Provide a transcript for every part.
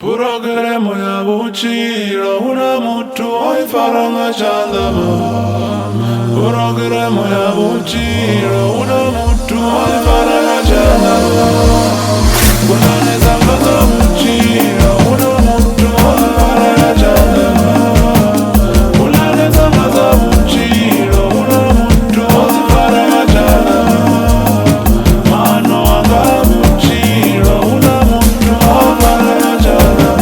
Purogiremo ya buciro una mutu oi faranga chandava. Purogiremo ya buciro una mutu oi faranga chandava. Kunane zambaza buciro una mutu oi faranga chandava. Kunane zambaza buciro una mutu oi faranga chandava. Mano anga buciro una mutu oi faranga chandava.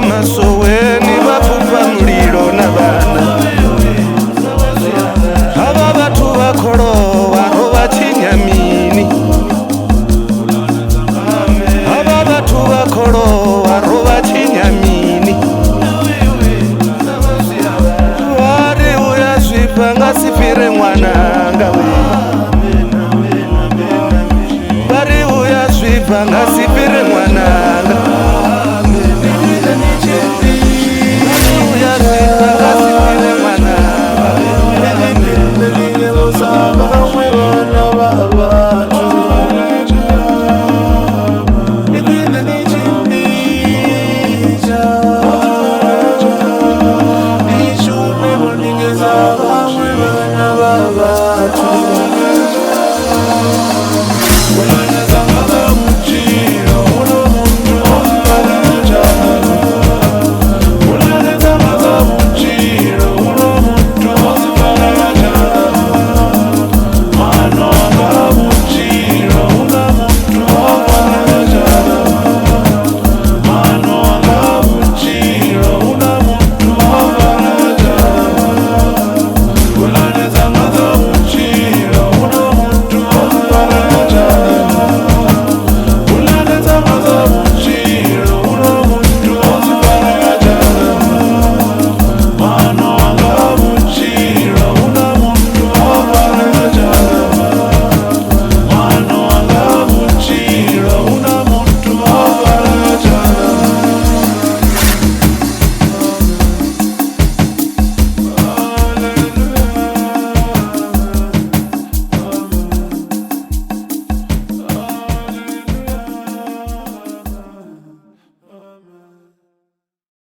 Masoweni vapupa mulilo na vana ava vatu vakolowa rova chinyamini ava vatu vakolowa rova chinyamini vari uya zvipa ngasifire mwananga vari uya zvipa ngasifire mwananga